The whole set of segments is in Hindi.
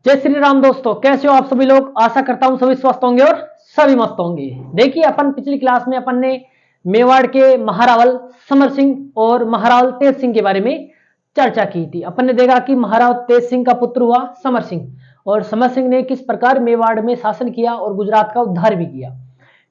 जय श्री राम दोस्तों, कैसे हो आप सभी लोग। आशा करता हूं सभी स्वस्थ होंगे और सभी मस्त होंगे। देखिए, अपन पिछली क्लास में अपन ने मेवाड़ के महारावल समर सिंह और महारावल तेज सिंह के बारे में चर्चा की थी। अपन ने देखा कि महारावल तेज सिंह का पुत्र हुआ समर सिंह, और समर सिंह ने किस प्रकार मेवाड़ में शासन किया और गुजरात का उद्धार भी किया।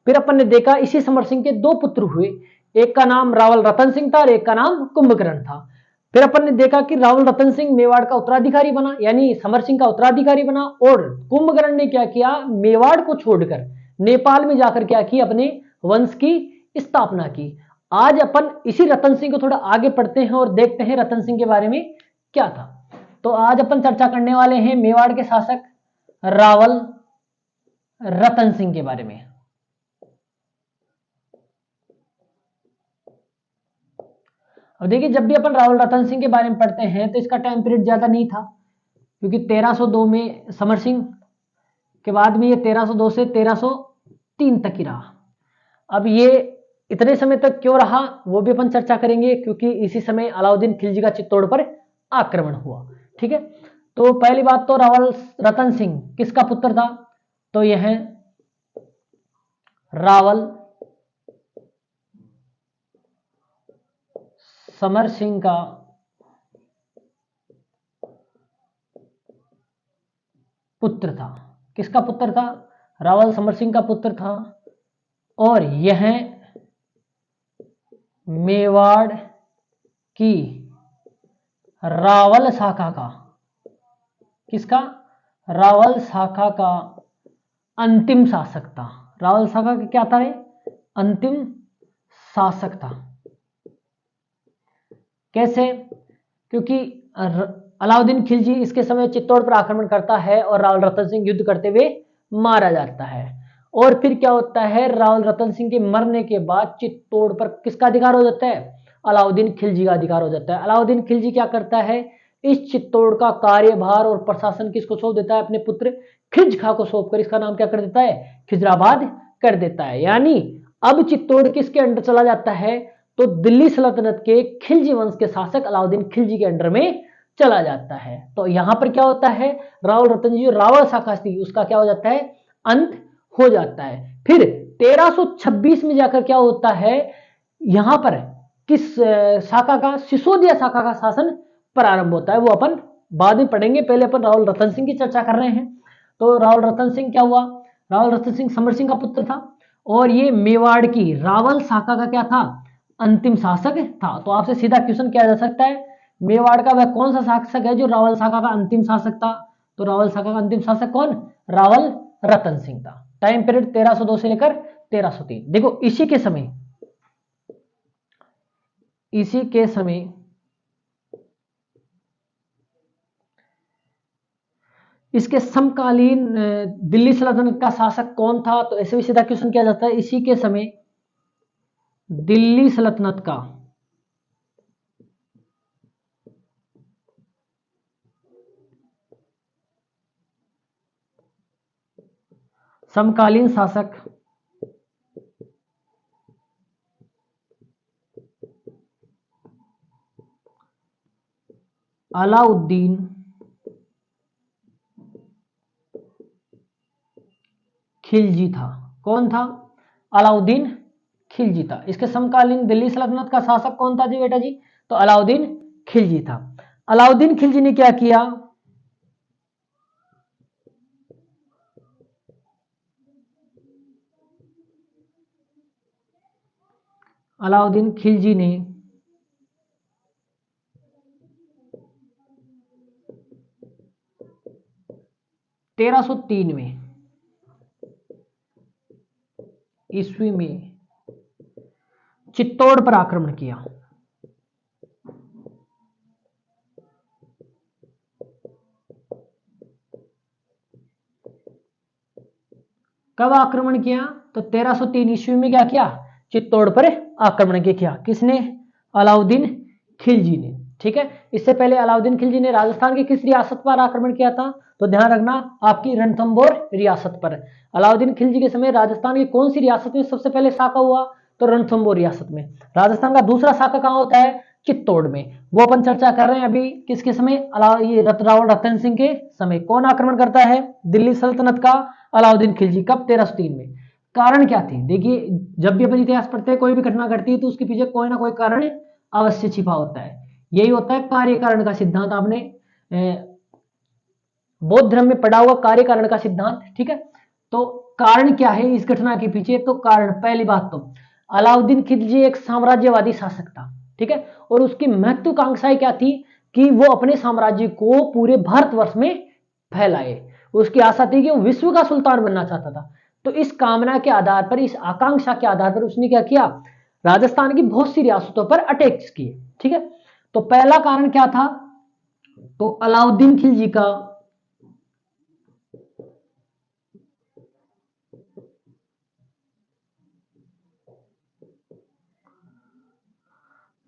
फिर अपन ने देखा इसी समर सिंह के दो पुत्र हुए, एक का नाम रावल रतन सिंह था और एक का नाम कुंभकर्ण था। फिर अपन ने देखा कि रावल रतन सिंह मेवाड़ का उत्तराधिकारी बना, यानी समर सिंह का उत्तराधिकारी बना, और कुंभकर्ण ने क्या किया, मेवाड़ को छोड़कर नेपाल में जाकर क्या किया, अपने वंश की स्थापना की। आज अपन इसी रतन सिंह को थोड़ा आगे पढ़ते हैं और देखते हैं रतन सिंह के बारे में क्या था। तो आज अपन चर्चा करने वाले हैं मेवाड़ के शासक रावल रतन सिंह के बारे में। अब देखिए, जब भी अपन रावल रतन सिंह के बारे में पढ़ते हैं तो इसका टाइम पीरियड ज्यादा नहीं था, क्योंकि 1302 में समर सिंह के बाद में ये 1302 से 1303 तक ही रहा। अब ये इतने समय तक क्यों रहा वो भी अपन चर्चा करेंगे, क्योंकि इसी समय अलाउद्दीन खिलजी का चित्तौड़ पर आक्रमण हुआ। ठीक है, तो पहली बात तो रावल रतन सिंह किसका पुत्र था, तो यह रावल समर सिंह का पुत्र था। किसका पुत्र था, रावल समर सिंह का पुत्र था। और यह मेवाड़ की रावल शाखा का, किसका, रावल शाखा का अंतिम शासक था। रावल शाखा का क्या था, अंतिम शासक था। कैसे, क्योंकि अलाउद्दीन खिलजी इसके समय चित्तौड़ पर आक्रमण करता है और रावल रतन सिंह युद्ध करते हुए मारा जाता है। और फिर क्या होता है, रावल रतन सिंह के मरने के बाद चित्तौड़ पर किसका अधिकार हो जाता है, अलाउद्दीन खिलजी का अधिकार हो जाता है। अलाउद्दीन खिलजी क्या करता है, इस चित्तौड़ का कार्यभार और प्रशासन किसको सौंप देता है, अपने पुत्र खिज खां को सौंपकर इसका नाम क्या कर देता है, खिजराबाद कर देता है। यानी अब चित्तौड़ किसके अंडर चला जाता है, तो दिल्ली सल्तनत के खिलजी वंश के शासक अलाउद्दीन खिलजी के अंडर में चला जाता है। तो यहां पर क्या होता है, रावल रतन जी रावल शाखा थी उसका क्या हो जाता है, अंत हो जाता है। फिर 1326 में जाकर क्या होता है, यहां पर किस शाखा का, सिसोदिया शाखा का शासन प्रारंभ होता है, वो अपन बाद में पढ़ेंगे। पहले अपन रावल रतन सिंह की चर्चा कर रहे हैं। तो रावल रतन सिंह क्या हुआ, रावल रतन सिंह समर सिंह का पुत्र था, और ये मेवाड़ की रावल शाखा का क्या था, अंतिम शासक था। तो आपसे सीधा क्वेश्चन किया जा सकता है, मेवाड़ का वह कौन सा शासक है जो रावल शाखा का अंतिम शासक था, तो रावल शाखा का अंतिम शासक कौन, रावल रतन सिंह था। टाइम पीरियड 1302 से लेकर 1303। देखो इसी के समय इसके समकालीन दिल्ली सल्तनत का शासक कौन था, तो ऐसे भी सीधा क्वेश्चन किया जाता है। इसी के समय दिल्ली सल्तनत का समकालीन शासक अलाउद्दीन खिलजी था। कौन था, अलाउद्दीन खिलजी था। इसके समकालीन दिल्ली सल्तनत का शासक कौन था जी बेटा जी, तो अलाउद्दीन खिलजी था। अलाउद्दीन खिलजी ने क्या किया, अलाउद्दीन खिलजी ने 1303 में ईस्वी में चित्तौड़ पर आक्रमण किया। कब आक्रमण किया, तो 1303 ईस्वी में क्या किया, चित्तौड़ पर आक्रमण किया। किसने, अलाउद्दीन खिलजी ने। ठीक है, इससे पहले अलाउद्दीन खिलजी ने राजस्थान की किस रियासत पर आक्रमण किया था, तो ध्यान रखना आपकी रणथंभौर रियासत पर। अलाउद्दीन खिलजी के समय राजस्थान की कौन सी रियासत में सबसे पहले शाखा हुआ, तो रणथंभौर रियासत में। राजस्थान का दूसरा शाखा कहां होता है, चित्तौड़ में। वो अपन चर्चा कर रहे हैं अभी किसके समय, ये रावल रतन सिंह के समय। कौन आक्रमण करता है दिल्ली सल्तनत का, अलाउद्दीन खिलजी। कब, 1303 में। कारण क्या थे, देखिए जब भी अपन इतिहास पढ़ते हैं कोई भी घटना घटती है तो उसके पीछे कोई ना कोई कारण अवश्य छिपा होता है। यही होता है कार्य कारण का सिद्धांत। आपने बौद्ध धर्म में पढ़ा हुआ कार्य कारण का सिद्धांत, ठीक है। तो कारण क्या है इस घटना के पीछे, तो कारण, पहली बात तो अलाउद्दीन खिलजी एक साम्राज्यवादी शासक था, ठीक है। और उसकी महत्वाकांक्षाएं क्या थी कि वो अपने साम्राज्य को पूरे भारतवर्ष में फैलाए। उसकी आशा थी कि वो विश्व का सुल्तान बनना चाहता था। तो इस कामना के आधार पर, इस आकांक्षा के आधार पर उसने क्या किया, राजस्थान की बहुत सी रियासतों पर अटैक्स किए, ठीक है। तो पहला कारण क्या था, तो अलाउद्दीन खिलजी का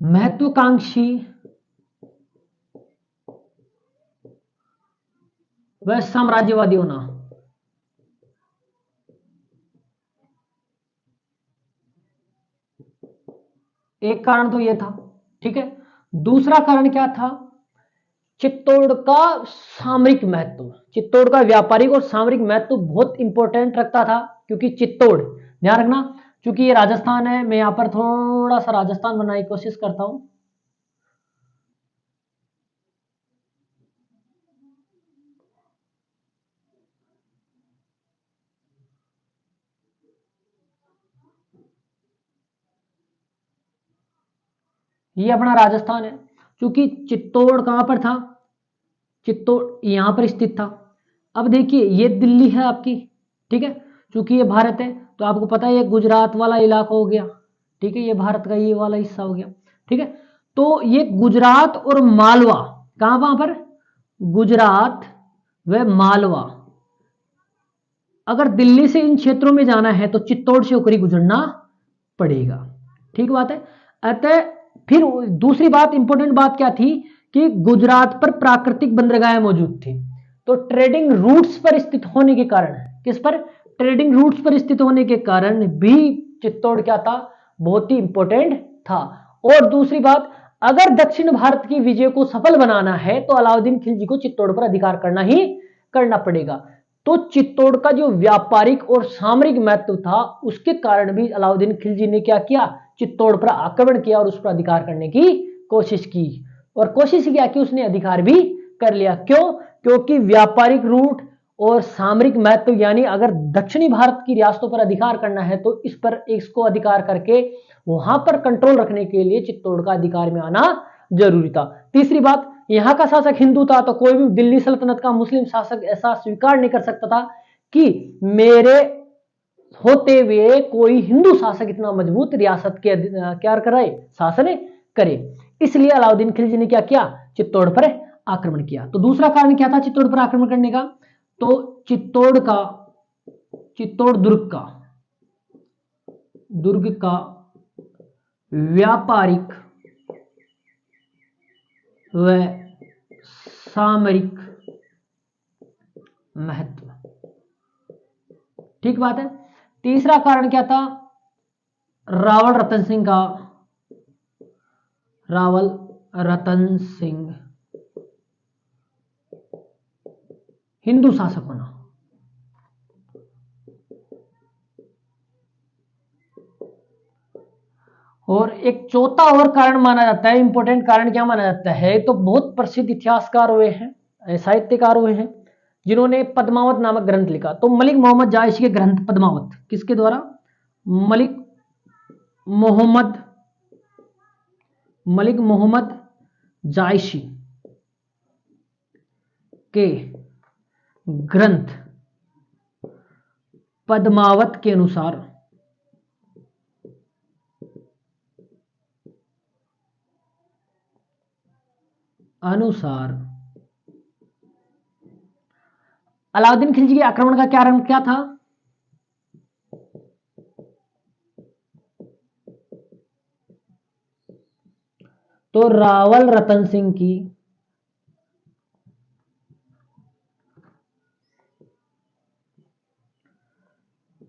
महत्वाकांक्षी व साम्राज्यवादी होना। एक कारण तो यह था, ठीक है। दूसरा कारण क्या था, चित्तौड़ का सामरिक महत्व। चित्तौड़ का व्यापारिक और सामरिक महत्व बहुत इंपॉर्टेंट रखता था, क्योंकि चित्तौड़, ध्यान रखना, क्योंकि ये राजस्थान है, मैं यहां पर थोड़ा सा राजस्थान बनाने की कोशिश करता हूं। ये अपना राजस्थान है, क्योंकि चित्तौड़ कहां पर था, चित्तौड़ यहां पर स्थित था। अब देखिए ये दिल्ली है आपकी, ठीक है, क्योंकि ये भारत है तो आपको पता है ये गुजरात वाला इलाका हो गया, ठीक है, ये भारत का ये वाला हिस्सा हो गया, ठीक है। तो ये गुजरात और मालवा, कहां, वहां पर गुजरात व मालवा, अगर दिल्ली से इन क्षेत्रों में जाना है तो चित्तौड़ से होकर गुजरना पड़ेगा, ठीक बात है। अतः फिर दूसरी बात, इंपॉर्टेंट बात क्या थी कि गुजरात पर प्राकृतिक बंदरगाहें मौजूद थी। तो ट्रेडिंग रूट्स पर स्थित होने के कारण, किस पर, ट्रेडिंग रूट्स पर स्थित होने के कारण भी चित्तौड़ क्या था, बहुत ही इंपॉर्टेंट था। और दूसरी बात, अगर दक्षिण भारत की विजय को सफल बनाना है तो अलाउद्दीन खिलजी को चित्तौड़ पर अधिकार करना ही करना पड़ेगा। तो चित्तौड़ का जो व्यापारिक और सामरिक महत्व था उसके कारण भी अलाउद्दीन खिलजी ने क्या किया, चित्तौड़ पर आक्रमण किया और उस पर अधिकार करने की कोशिश की। और कोशिश किया कि उसने अधिकार भी कर लिया। क्यों, क्योंकि व्यापारिक रूट और सामरिक महत्व, यानी अगर दक्षिणी भारत की रियासतों पर अधिकार करना है तो इस पर, इसको अधिकार करके वहां पर कंट्रोल रखने के लिए चित्तौड़ का अधिकार में आना जरूरी था। तीसरी बात, यहां का शासक हिंदू था तो कोई भी दिल्ली सल्तनत का मुस्लिम शासक ऐसा स्वीकार नहीं कर सकता था कि मेरे होते हुए कोई हिंदू शासक इतना मजबूत रियासत के क्या कराए, शासन करे। इसलिए अलाउद्दीन खिलजी ने क्या किया, चित्तौड़ पर आक्रमण किया। तो दूसरा कारण क्या था चित्तौड़ पर आक्रमण करने का, तो चित्तौड़ दुर्ग का व्यापारिक व सामरिक महत्व, ठीक बात है। तीसरा कारण क्या था, रावल रतन सिंह हिंदू शासक होना। और एक चौथा और कारण माना जाता है, इंपॉर्टेंट कारण क्या माना जाता है, तो बहुत प्रसिद्ध इतिहासकार हुए हैं, साहित्यकार हुए हैं, जिन्होंने पद्मावत नामक ग्रंथ लिखा। तो मलिक मोहम्मद जायसी के ग्रंथ पद्मावत, किसके द्वारा, मलिक मोहम्मद जायसी के ग्रंथ पद्मावत के अनुसार अलाउद्दीन खिलजी के आक्रमण का कारण क्या था, तो रावल रतन सिंह की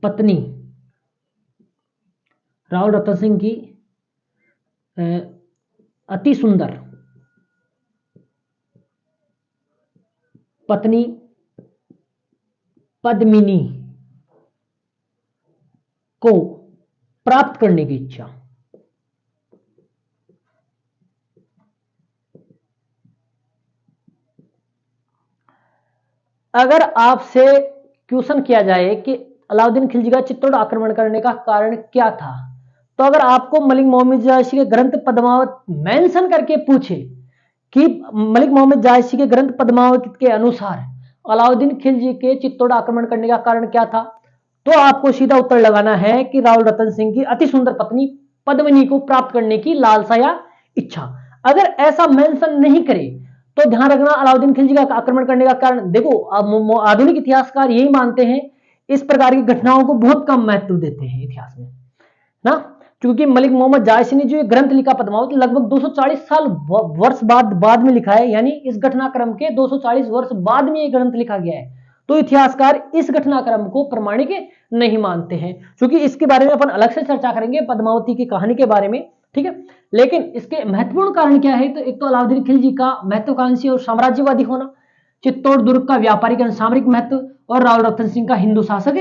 पत्नी, रावल रतन सिंह की अति सुंदर पत्नी पद्मिनी को प्राप्त करने की इच्छा। अगर आपसे क्वेश्चन किया जाए कि अलाउद्दीन खिलजी का चित्तौड़ आक्रमण करने का कारण क्या था, तो अगर आपको मलिक मोहम्मद जायसी के ग्रंथ पद्मावत मेंशन करके पूछे कि मलिक मोहम्मद जायसी के ग्रंथ पद्मावत के अनुसार अलाउद्दीन खिलजी के चित्तौड़ आक्रमण करने का कारण क्या था, तो आपको सीधा उत्तर लगाना है कि रावल रतन सिंह की अति सुंदर पत्नी पद्मिनी को प्राप्त करने की लालसा या इच्छा। अगर ऐसा मेंशन नहीं करे तो ध्यान रखना अलाउद्दीन खिलजी का आक्रमण करने का कारण, देखो आधुनिक इतिहासकार यही मानते हैं, इस प्रकार की घटनाओं को बहुत कम महत्व देते हैं इतिहास में ना, क्योंकि मलिक मोहम्मद जायसी ने जो ये ग्रंथ लिखा पद्मावत लगभग 240 साल वर्ष बाद में लिखा है, यानी इस घटनाक्रम के 240 वर्ष बाद में ये ग्रंथ लिखा गया है। तो इतिहासकार इस घटनाक्रम को प्रमाणिक नहीं मानते हैं, क्योंकि इसके बारे में अपन अलग से चर्चा करेंगे पद्मावती की कहानी के बारे में, ठीक है। लेकिन इसके महत्वपूर्ण कारण क्या है, तो एक तो अलाउद्दीन खिलजी का महत्वाकांक्षी और साम्राज्यवादी होना, चित्तौड़ दुर्ग का व्यापारिक एवं सामरिक महत्व, और रावल रतन सिंह का हिंदू शासक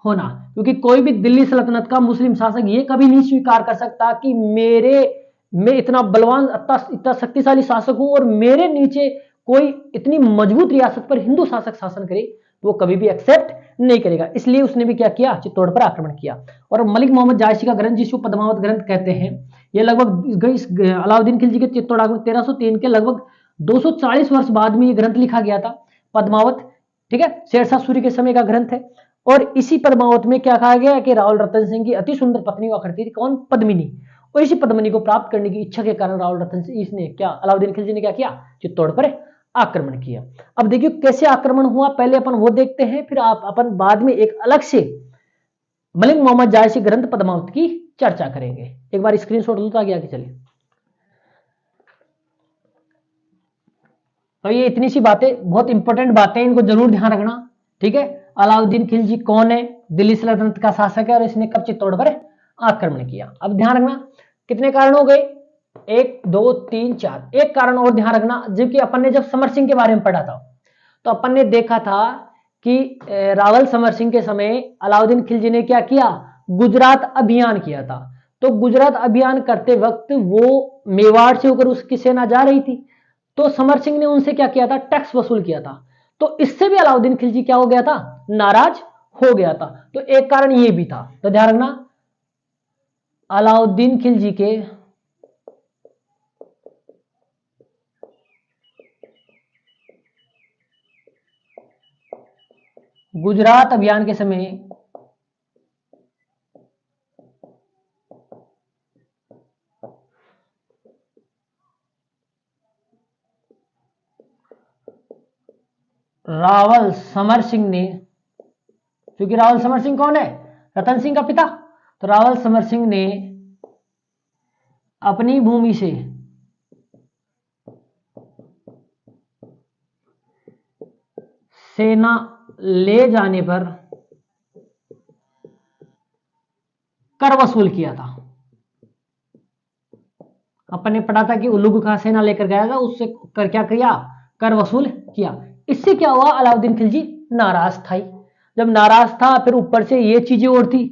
होना, क्योंकि कोई भी दिल्ली सल्तनत का मुस्लिम शासक ये कभी नहीं स्वीकार कर सकता कि मैं इतना बलवान इतना शक्तिशाली शासक हूं और मेरे नीचे कोई इतनी मजबूत रियासत पर हिंदू शासक शासन करे, तो वो कभी भी एक्सेप्ट नहीं करेगा। इसलिए उसने भी क्या किया, चित्तौड़ पर आक्रमण किया। और मलिक मोहम्मद जायसी का ग्रंथ, जिसको पद्मावत ग्रंथ कहते हैं, ये लगभग अलाउद्दीन खिलजी के चित्तौड़ आक्रमण 1303 के लगभग 240 वर्ष बाद में ये ग्रंथ लिखा गया था पद्मावत, ठीक है। शेरशाह सूरी के समय का ग्रंथ है। और इसी पद्मावत में क्या कहा गया कि रावल रतन सिंह की अति सुंदर पत्नी हुआ करती थी, कौन, पद्मिनी, और इसी पद्मिनी को प्राप्त करने की इच्छा के कारण रावल रतन सिंह इसने क्या, अलाउद्दीन खिलजी ने क्या किया, चित्तौड़ पर आक्रमण किया। अब देखिए कैसे आक्रमण हुआ, पहले अपन वो देखते हैं, फिर अपन बाद में एक अलग से मलिक मोहम्मद जायसी ग्रंथ पद्मावत की चर्चा करेंगे। एक बार स्क्रीनशॉट लो ताकि आगे चलिए। तो ये इतनी सी बातें, बहुत इंपॉर्टेंट बातें, इनको जरूर ध्यान रखना, ठीक है। अलाउद्दीन खिलजी कौन है, दिल्ली सल्तनत का शासक है, और इसने कब चित्तौड़ पर आक्रमण किया। अब ध्यान रखना कितने कारण हो गए, 1 2 3 4, एक कारण और ध्यान रखना, जबकि अपन ने जब समर सिंह के बारे में पढ़ा था तो अपन ने देखा था कि रावल समर सिंह के समय अलाउद्दीन खिलजी ने क्या किया, गुजरात अभियान किया था। तो गुजरात अभियान करते वक्त वो मेवाड़ से होकर उसकी सेना जा रही थी, तो समर सिंह ने उनसे क्या किया था, टैक्स वसूल किया था। तो इससे भी अलाउद्दीन खिलजी क्या हो गया था, नाराज हो गया था। तो एक कारण ये भी था। तो ध्यान रखना अलाउद्दीन खिलजी के गुजरात अभियान के समय रावल समर सिंह ने, क्योंकि रावल समर सिंह कौन है, रतन सिंह का पिता, तो रावल समर सिंह ने अपनी भूमि से सेना ले जाने पर कर वसूल किया था। अपन ने पढ़ा था कि उल्लू का सेना लेकर गया था, उससे कर क्या किया, कर वसूल किया। इससे क्या हुआ, अलाउद्दीन खिलजी नाराज था। जब नाराज था, फिर ऊपर से ये चीजें और थी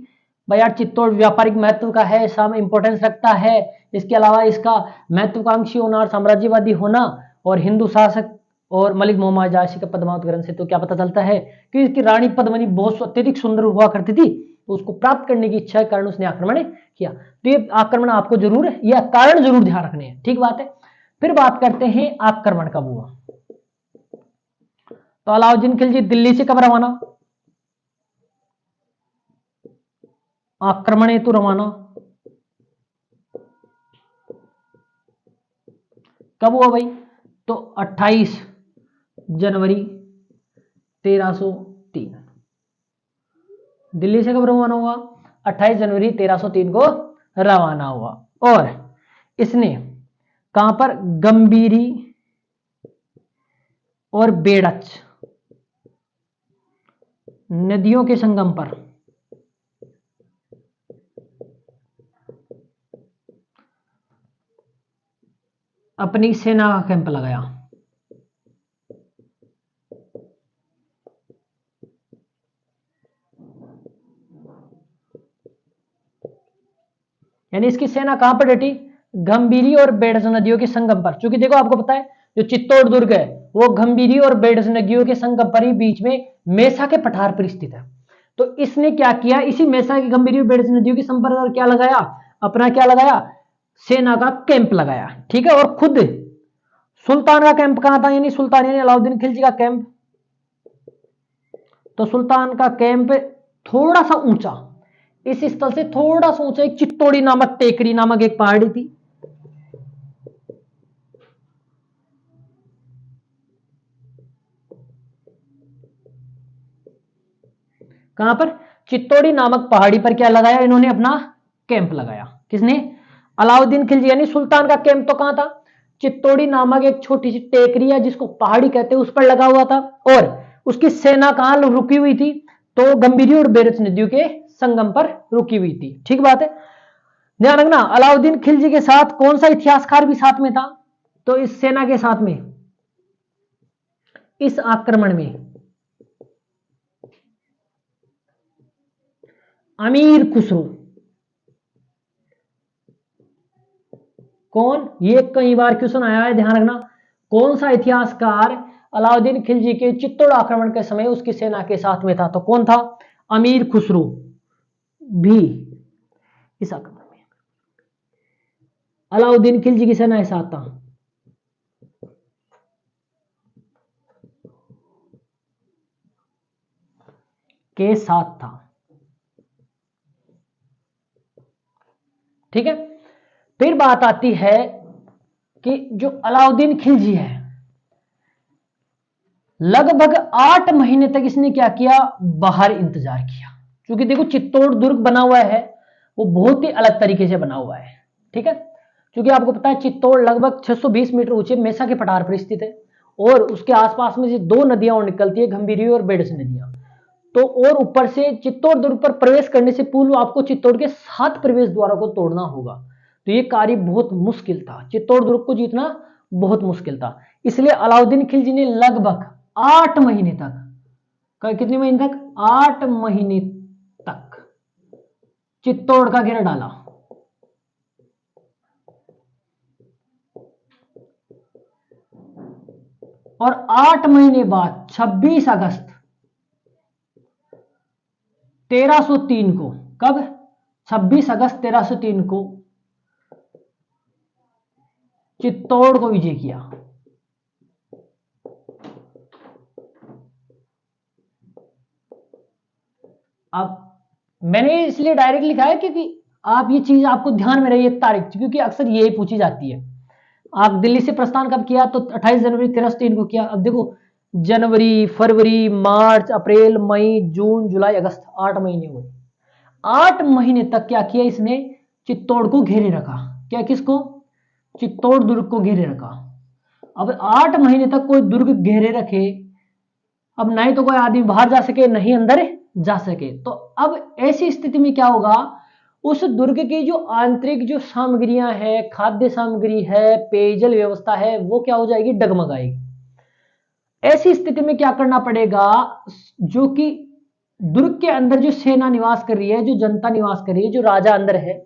भाई यार, चित्तौड़ व्यापारिक महत्व का है, इंपोर्टेंस रखता है, इसके अलावा इसका महत्वाकांक्षी होना और साम्राज्यवादी होना और हिंदू शासक और मलिक मोहम्मद जायसी का पद्मावत ग्रंथ से तो क्या पता चलता है कि इसकी रानी पद्मिनी बहुत अत्यधिक सुंदर हुआ करती थी, तो उसको प्राप्त करने की इच्छा के कारण उसने आक्रमण किया। तो ये आक्रमण आपको जरूर, यह कारण जरूर ध्यान रखने हैं, ठीक बात है। फिर बात करते हैं आक्रमण कब हुआ। तो अलाउद्दीन खिलजी दिल्ली से कब रवाना, आक्रमण हेतु रवाना कब हुआ भाई, तो 28 जनवरी 1303। दिल्ली से कब रवाना हुआ, 28 जनवरी 1303 को रवाना हुआ। और इसने कहां पर, गंभीरी और बेड़च नदियों के संगम पर अपनी सेना का कैंप लगाया। यानी इसकी सेना कहां पर डटी? गंभीरी और बेडस नदियों के संगम पर। क्योंकि देखो आपको पता है जो चित्तौड़ दुर्ग है वो गंभीरी और बेडस नदियों के संगम पर ही बीच में मेसा के पठार पर स्थित है। तो इसने क्या किया, इसी मेसा की गंभीरी और बेडस नदियों के संपर्क पर क्या लगाया, अपना क्या लगाया, सेना का कैंप लगाया। ठीक है, और खुद सुल्तान का कैंप कहां था, यानी सुल्तान यानी अलाउद्दीन खिलजी का कैंप। तो सुल्तान का कैंप थोड़ा सा ऊंचा, इस स्थल से थोड़ा सा ऊंचा एक चित्तौड़ी नामक टेकरी नामक एक पहाड़ी थी। कहां पर? चित्तौड़ी नामक पहाड़ी पर क्या लगाया इन्होंने, अपना कैंप लगाया। किसने? अलाउद्दीन खिलजी। यानी सुल्तान का कैंप तो कहां था? चित्तौड़ी नामक एक छोटी सी टेकरी है जिसको पहाड़ी कहते हैं, उस पर लगा हुआ था। और उसकी सेना कहां रुकी हुई थी? तो गंभीरी और बेरच नदियों के संगम पर रुकी हुई थी। ठीक बात है, ध्यान रखना। अलाउद्दीन खिलजी के साथ कौन सा इतिहासकार भी साथ में था? तो इस सेना के साथ में, इस आक्रमण में अमीर खुसरो। कौन? ये कई बार क्वेश्चन आया है, ध्यान रखना। कौन सा इतिहासकार अलाउद्दीन खिलजी के चित्तौड़ आक्रमण के समय उसकी सेना के साथ में था? तो कौन था? अमीर खुसरो भी इस आक्रमण में अलाउद्दीन खिलजी की सेना के साथ था। के साथ था। ठीक है, फिर बात आती है कि जो अलाउद्दीन खिलजी है लगभग 8 महीने तक इसने क्या किया, बाहर इंतजार किया। क्योंकि देखो चित्तौड़ दुर्ग बना हुआ है वो बहुत ही अलग तरीके से बना हुआ है। ठीक है, क्योंकि आपको पता है चित्तौड़ लगभग 620 मीटर ऊंचे मेसा के पठार पर स्थित है और उसके आसपास में से 2 नदियां और निकलती है, गंभीरी और बेडस नदियां। तो और ऊपर से चित्तौड़ दुर्ग पर प्रवेश करने से पूर्व आपको चित्तौड़ के 7 प्रवेश द्वारों को तोड़ना होगा। तो ये कार्य बहुत मुश्किल था, चित्तौड़ दुर्ग को जीतना बहुत मुश्किल था। इसलिए अलाउद्दीन खिलजी ने लगभग 8 महीने तक, कितने महीने तक? 8 महीने तक चित्तौड़ का घेरा डाला। और 8 महीने बाद 26 अगस्त 1303 को, कब? 26 अगस्त 1303 को चित्तौड़ को विजय किया। अब मैंने इसलिए डायरेक्ट लिखा है क्योंकि आप ये चीज आपको ध्यान में रही तारीख, क्योंकि अक्सर यही पूछी जाती है। आप दिल्ली से प्रस्थान कब किया? तो 28 जनवरी 1303 को किया। अब देखो जनवरी, फरवरी, मार्च, अप्रैल, मई, जून, जुलाई, अगस्त, 8 महीने हुए। 8 महीने तक क्या किया इसने? चित्तौड़ को घेरे रखा। क्या? किसको? चित्तौड़ दुर्ग को घेरे रखा। अब 8 महीने तक कोई दुर्ग घेरे रखे, अब नहीं तो कोई आदमी बाहर जा सके नहीं अंदर जा सके, तो अब ऐसी स्थिति में क्या होगा, उस दुर्ग की जो आंतरिक जो सामग्रियां हैं, खाद्य सामग्री है, पेयजल व्यवस्था है, वो क्या हो जाएगी, डगमगाएगी। ऐसी स्थिति में क्या करना पड़ेगा, जो कि दुर्ग के अंदर जो सेना निवास कर रही है, जो जनता निवास कर रही है, जो राजा अंदर है,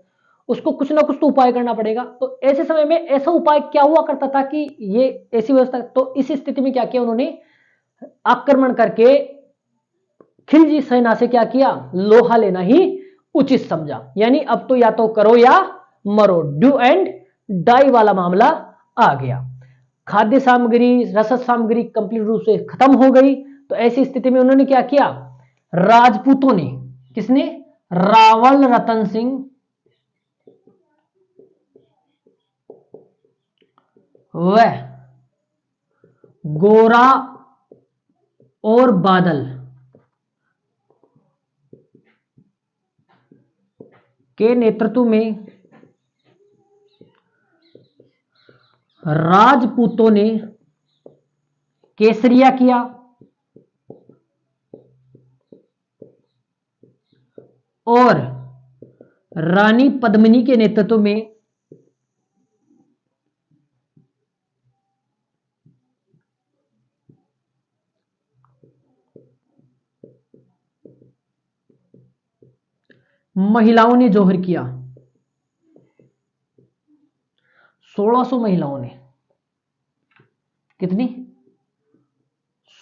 उसको कुछ ना कुछ तो उपाय करना पड़ेगा। तो ऐसे समय में ऐसा उपाय क्या हुआ करता था कि ये ऐसी व्यवस्था, तो इस स्थिति में क्या किया उन्होंने, आक्रमण करके खिलजी सेना से क्या किया, लोहा लेना ही उचित समझा। यानी अब तो या तो करो या मरो, डू एंड डाई वाला मामला आ गया। खाद्य सामग्री, रसद सामग्री कंप्लीट रूप से खत्म हो गई। तो ऐसी स्थिति में उन्होंने क्या किया, राजपूतों ने, किसने, रावल रतन सिंह वह गोरा और बादल के नेतृत्व में राजपूतों ने केसरिया किया और रानी पद्मिनी के नेतृत्व में महिलाओं ने जौहर किया? 1600 महिलाओं ने। कितनी?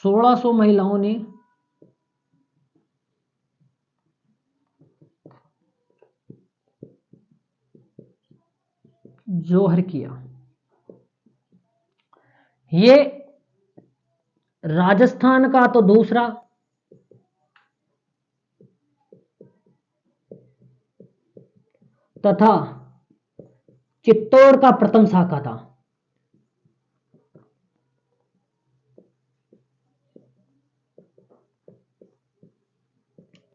1600 महिलाओं ने जौहर किया। ये राजस्थान का तो दूसरा, तथा चित्तौड़ का प्रथम शाखा था।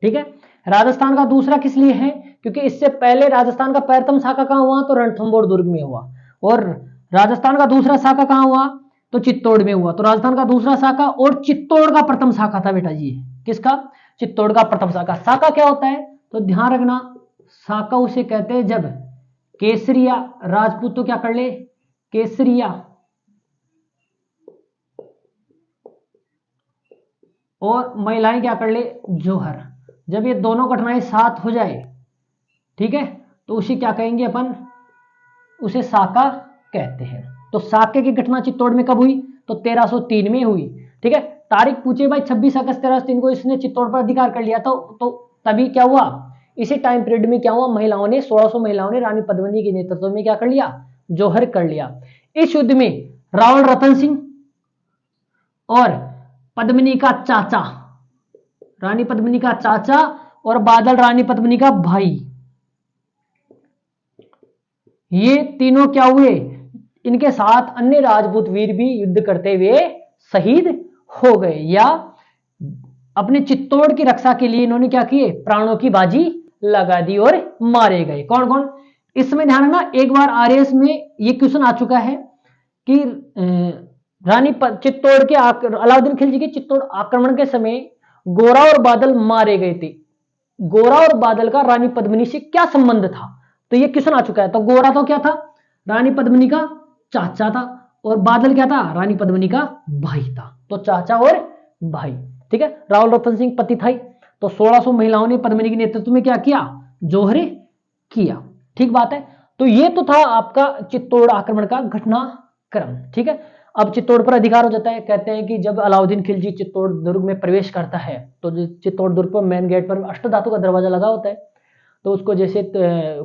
ठीक है, राजस्थान का दूसरा किस लिए है? क्योंकि इससे पहले राजस्थान का प्रथम शाखा कहां हुआ? तो रणथंभौर दुर्ग में हुआ। और राजस्थान का दूसरा शाखा कहां हुआ? तो चित्तौड़ में हुआ। तो राजस्थान का दूसरा शाखा और चित्तौड़ का प्रथम शाखा था बेटा जी। किसका? चित्तौड़ का प्रथम शाखा। शाखा क्या होता है? तो ध्यान रखना, शाखा उसे कहते हैं जब केसरिया राजपूत तो क्या कर ले? केसरिया और महिलाएं क्या कर ले? जौहर। जब ये दोनों घटनाएं साथ हो जाए, ठीक है, तो उसे क्या कहेंगे अपन? उसे साका कहते हैं। तो साके की घटना चित्तौड़ में कब हुई? तो 1303 में हुई। ठीक है, तारीख पूछे भाई 26 अगस्त 1303 को इसने चित्तौड़ पर अधिकार कर लिया था। तो तभी क्या हुआ? इसी टाइम पीरियड में क्या हुआ? महिलाओं ने 1600 महिलाओं ने रानी पद्मिनी के नेतृत्व में क्या कर लिया? जौहर कर लिया। इस युद्ध में रावल रतन सिंह और पद्मिनी का चाचा, रानी पद्मिनी का चाचा और बादल रानी पद्मिनी का भाई, ये तीनों क्या हुए? इनके साथ अन्य राजपूत वीर भी युद्ध करते हुए शहीद हो गए, या अपने चित्तौड़ की रक्षा के लिए इन्होंने क्या किए? प्राणों की बाजी लगा दी और मारे गए। कौन कौन? इसमें ध्यान रखना, एक बार आरएएस में ये क्वेश्चन आ चुका है कि चित्तौड़ के अलाउद्दीन खिलजी के चित्तौड़ आक्रमण के समय गोरा और बादल मारे गए थे। गोरा और बादल का रानी पद्मिनी से क्या संबंध था? तो ये क्वेश्चन आ चुका है। तो गोरा तो क्या था? रानी पद्मिनी का चाचा था। और बादल क्या था? रानी पद्मिनी का भाई था। तो चाचा और भाई। ठीक है, रावल रतन सिंह पति था। तो 1600 महिलाओं ने पद्मिनी के नेतृत्व में क्या किया? जौहर किया। ठीक बात है। तो ये तो था आपका चित्तौड़ आक्रमण का घटनाक्रम। ठीक है, अब चित्तौड़ पर अधिकार हो जाता है। कहते हैं कि जब अलाउद्दीन खिलजी चित्तौड़ दुर्ग में प्रवेश करता है, तो चित्तौड़ दुर्ग पर मेन गेट पर अष्टधातु का दरवाजा लगा होता है। तो उसको जैसे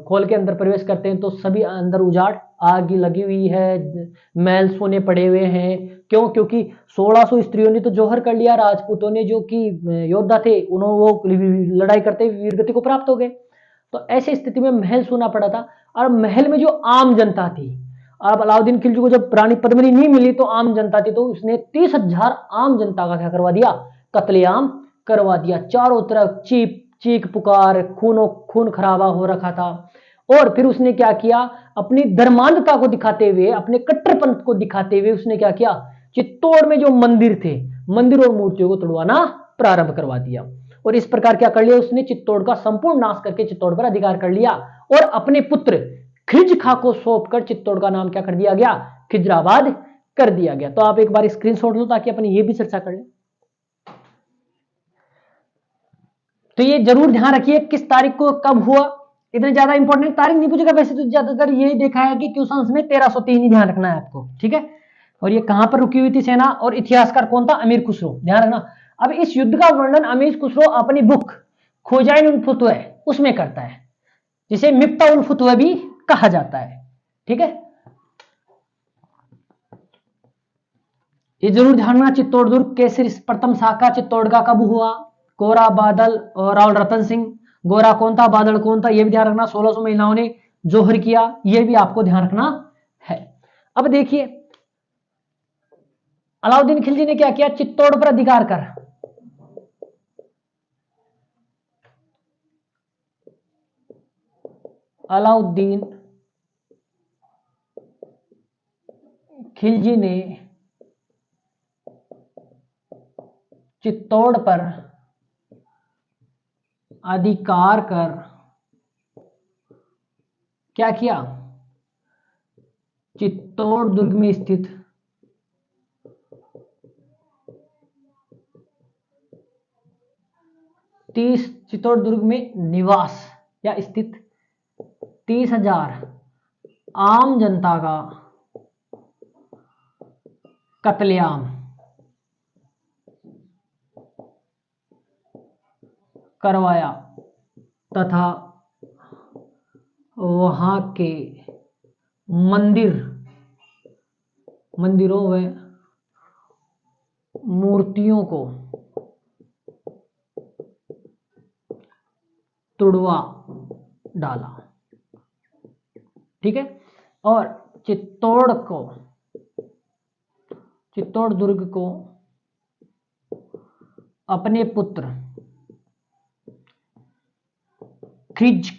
खोल के अंदर प्रवेश करते हैं तो सभी अंदर उजाड़, आग लगी हुई है, महल सोने पड़े हुए हैं। क्यों? क्योंकि 1600 स्त्रियों ने तो जौहर कर लिया, राजपूतों ने जो कि योद्धा थे उन्होंने वो लड़ाई करते हुए वीरगति को प्राप्त हो गए। तो ऐसी स्थिति में महल सोना पड़ा था। और महल में जो आम जनता थी, अब अलाउद्दीन खिलजी को जब रानी पद्मिनी नहीं मिली तो आम जनता थी, तो उसने 30,000 आम जनता का क्या करवा दिया? कत्लेआम करवा दिया। चारों तरफ चीख पुकार, खून खराबा हो रखा था। और फिर उसने क्या किया? अपनी धर्मांधता को दिखाते हुए, अपने कट्टरपंथ को दिखाते हुए उसने क्या किया? चित्तौड़ में जो मंदिर थे, मंदिर और मूर्तियों को तोड़वाना प्रारंभ करवा दिया। और इस प्रकार क्या कर लिया उसने? चित्तौड़ का संपूर्ण नाश करके चित्तौड़ पर अधिकार कर लिया। और अपने पुत्र खिज खां को सौंपकर चित्तौड़ का नाम क्या कर दिया गया? खिजराबाद कर दिया गया। तो आप एक बार स्क्रीनशॉट लो ताकि अपन ये भी चर्चा कर लें। तो ये जरूर ध्यान रखिए किस तारीख को कब हुआ। इतना ज्यादा इंपॉर्टेंट तारीख नहीं पूछेगा, वैसे तो ज्यादातर यही देखा है कि क्वेश्चंस में 1303 ही ध्यान रखना है आपको। ठीक है, और ये कहां पर रुकी हुई थी सेना? और इतिहासकार कौन था? अमीर खुसरो। ध्यान रखना। अब इस युद्ध का वर्णन अमीर खुसरो अपनी बुक खोजाइन उल फुतुह उसमें करता है, जिसे मिफ्ता उल फुतुह भी कहा जाता है। ठीक है, ये जरूर ध्यान रखना। चित्तौड़ दुर्ग केसरी प्रथम शाखा चित्तौड़ का कब हुआ? गोरा, बादल और रावल रतन सिंह। गोरा कौन था? बादल कौन था? यह भी ध्यान रखना। 1600 महिलाओं ने जौहर किया, यह भी आपको ध्यान रखना है। अब देखिए अलाउद्दीन खिलजी ने क्या किया? चित्तौड़ पर अधिकार कर अलाउद्दीन खिलजी ने चित्तौड़ पर अधिकार कर क्या किया? चित्तौड़ दुर्ग में स्थित चित्तौड़ दुर्ग में निवास या स्थित 30,000 आम जनता का कत्लेआम करवाया तथा वहां के मंदिरों व मूर्तियों को तुड़वा डाला। ठीक है। और चित्तौड़ दुर्ग को अपने पुत्र खिज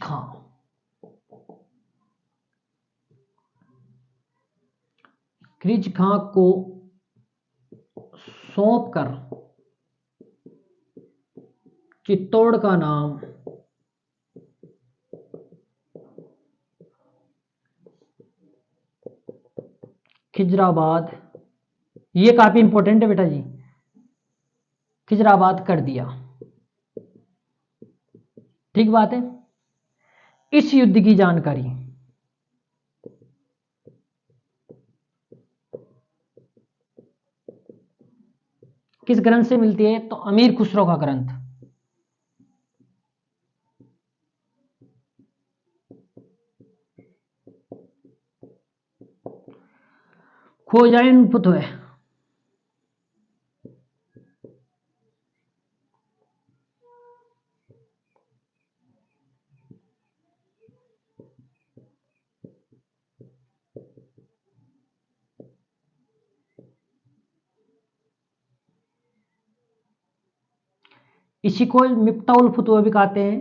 खां को सौंपकर चित्तौड़ का नाम खिजराबाद, ये काफी इंपॉर्टेंट है बेटा जी, खिजराबाद कर दिया। ठीक बात है। इस युद्ध की जानकारी किस ग्रंथ से मिलती है? तो अमीर खुसरो का ग्रंथ। खोजाइन फतवे। इसी को मिफ्ताउल फतवे भी कहते हैं।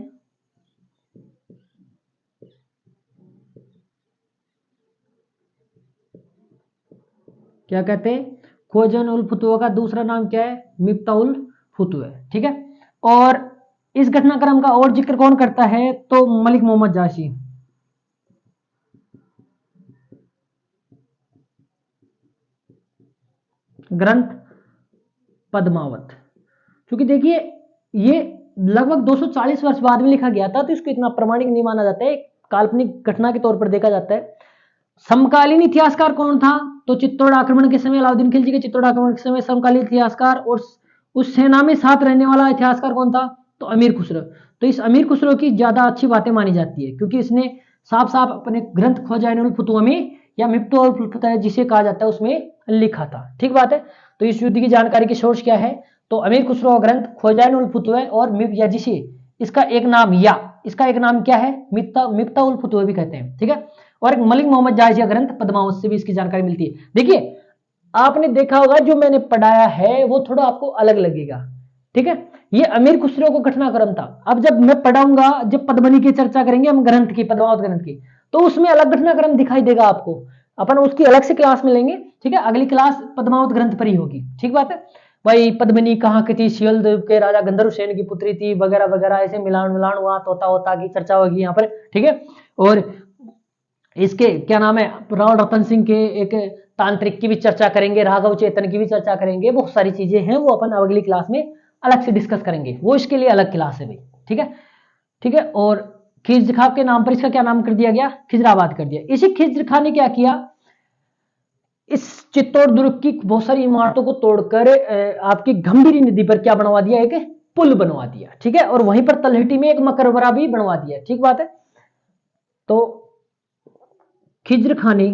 क्या कहते हैं? खोजन उल फतवे का दूसरा नाम क्या है? मिफ्ताउल फतवे। ठीक है। और इस घटनाक्रम का और जिक्र कौन करता है? तो मलिक मोहम्मद जाशी। ग्रंथ पद्मावत। क्योंकि देखिए ये लगभग 240 वर्ष बाद में लिखा गया था, तो इसको इतना प्रमाणिक नहीं माना जाता है, काल्पनिक घटना के तौर पर देखा जाता है। समकालीन इतिहासकार कौन था? तो चित्तौड़ आक्रमण के समय, अलाउद्दीन खिलजी के चित्तौड़ आक्रमण के समय समकालीन इतिहासकार और उस सेना में साथ रहने वाला इतिहासकार कौन था? तो अमीर खुसरो। तो इस अमीर खुसरो की ज्यादा अच्छी बातें मानी जाती है, क्योंकि इसने साफ साफ अपने ग्रंथ खोजाइनुल फुतुवा में या मिफ्ताहुल फतवा जिसे कहा जाता है उसमें लिखा था। ठीक बात है। तो इस युद्ध की जानकारी की सोर्स क्या है? तो अमीर खुसरो का ग्रंथ खोजाइनुल फतवा और या जिसे इसका एक नाम क्या है? मिफ्ताहुल फतवा भी कहते हैं। ठीक है। और एक मलिक मोहम्मद जायसी का ग्रंथ पद्मावत से भी इसकी जानकारी मिलती है। देखिए आपने देखा होगा जो मैंने पढ़ाया है वो थोड़ा आपको अलग लगेगा। ठीक है। ये अमीर खुसरो को घटनाक्रम था। अब जब मैं पढ़ाऊंगा, जब पद्मनी की चर्चा करेंगे हम ग्रंथ की, पद्मावत ग्रंथ की, तो उसमें अलग घटनाक्रम दिखाई देगा आपको। अपन उसकी अलग से क्लास में लेंगे। ठीक है। अगली क्लास पद्मावत ग्रंथ पर ही होगी। ठीक बात है भाई। पद्मनी कहाँ की थी? शिवलदेव के राजा गंधर्व सेन की पुत्री थी, वगैरह वगैरह, ऐसे मिलान हुआ, तोता की चर्चा होगी यहाँ पर। ठीक है। और इसके क्या नाम है, राव रतन सिंह के एक तांत्रिक की भी चर्चा करेंगे, राघव चेतन की भी चर्चा करेंगे। बहुत सारी चीजें हैं वो अपन अगली क्लास में अलग से डिस्कस करेंगे, वो इसके लिए अलग क्लास है भाई। ठीक है। ठीक है। और खिज्र खां के नाम पर इसका क्या नाम कर दिया गया? खिजराबाद कर दिया। इसी खिज्र खां ने क्या किया? इस चित्तौड़ दुर्ग की बहुत सारी इमारतों को तोड़कर आपकी गंभीरी नदी पर क्या बनवा दिया? एक पुल बनवा दिया। ठीक है। और वहीं पर तलहटी में एक मकबरा भी बनवा दिया। ठीक बात है। तो खिज्र खां ने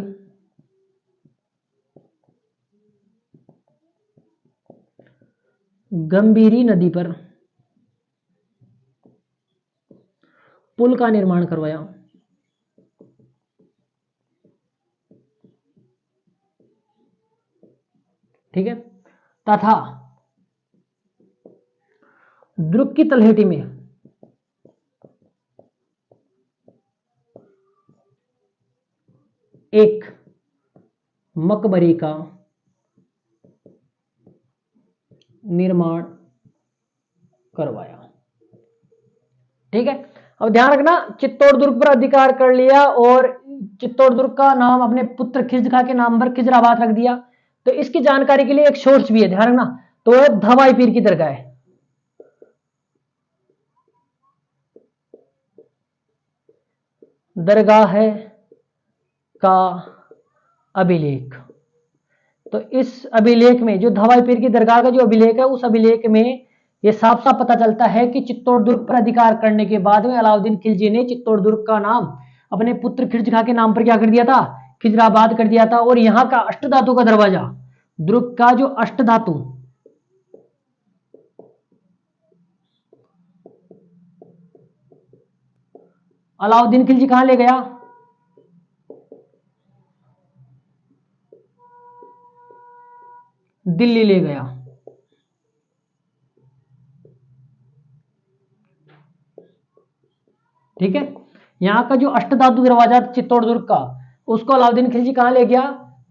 गंभीरी नदी पर पुल का निर्माण करवाया। ठीक है। तथा दुर्ग की तलहटी में एक मकबरे का निर्माण करवाया। ठीक है। अब ध्यान रखना, चित्तौड़ दुर्ग पर अधिकार कर लिया और चित्तौड़ दुर्ग का नाम अपने पुत्र खिज्र खां के नाम पर खिजराबाद रख दिया। तो इसकी जानकारी के लिए एक सोर्स भी है, ध्यान रखना, तो धवाई पीर की दरगाह है। दरगाह का अभिलेख। तो इस अभिलेख में जो धवाई पीर की दरगाह का जो अभिलेख है, उस अभिलेख में ये साफ साफ पता चलता है कि चित्तौड़ दुर्ग पर अधिकार करने के बाद में अलाउद्दीन खिलजी ने चित्तौड़ दुर्ग का नाम अपने पुत्र खिरज खां के नाम पर क्या कर दिया था, खिजराबाद कर दिया था। और यहाँ का अष्टधातु का दरवाजा, दुर्ग का जो अष्टधातु, अलाउद्दीन खिलजी कहां ले गया, दिल्ली ले गया। ठीक है, यहां का जो अष्टधातु दरवाजा चित्तौड़ दुर्ग का, उसको अलाउद्दीन खिलजी कहां ले गया,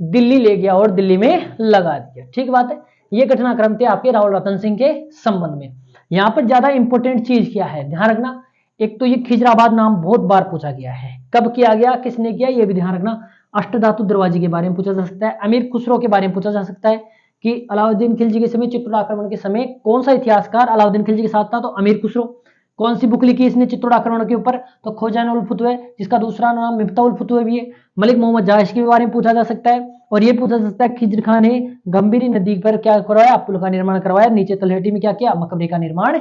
दिल्ली ले गया और दिल्ली में लगा दिया। ठीक बात है, ये घटनाक्रम थे आपके रावल रतन सिंह के संबंध में। यहां पर ज्यादा इंपॉर्टेंट चीज क्या है, ध्यान रखना, एक तो ये खिजराबाद नाम बहुत बार पूछा गया है, कब किया गया, किसने किया, ये भी ध्यान रखना। अष्टधातु दरवाजे के बारे में पूछा जा सकता है, अमीर खुसरो के बारे में पूछा जा सकता है कि अलाउद्दीन खिलजी के समय, चित्तौड़ आक्रमण के समय कौन सा इतिहासकार अलाउद्दीन खिलजी के साथ था, तो अमीर खुसरो। कौन सी बुक लिखी इसने चित्तौड़ आक्रमण के ऊपर, तो खोजान उल फतवे, जिसका दूसरा नाम मिफ्ता उल फतवे भी है। मलिक मोहम्मद जायश के बारे में पूछा जा सकता है। और ये पूछा जा सकता है खिज्र खां ने गंभीरी नदी पर क्या करवाया, पुल का निर्माण करवाया, नीचे तलहटी में क्या किया, मकबरे का निर्माण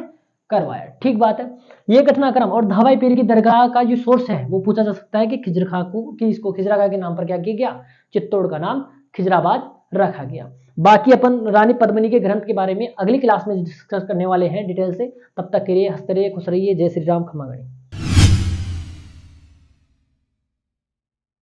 करवाया। ठीक बात है, ये घटनाक्रम। और धवाई पीर की दरगाह का जो सोर्स है वो पूछा जा सकता है कि खिज्र खां को, कि इसको खिजरा खां के नाम पर क्या किया गया, चित्तौड़ का नाम खिजराबाद रखा गया। बाकी अपन रानी पद्मिनी के ग्रंथ के बारे में अगली क्लास में डिस्कस करने वाले हैं डिटेल से। तब तक के लिए हंसते रहिए, खुश रहिए। जय श्री राम, खमा गणी।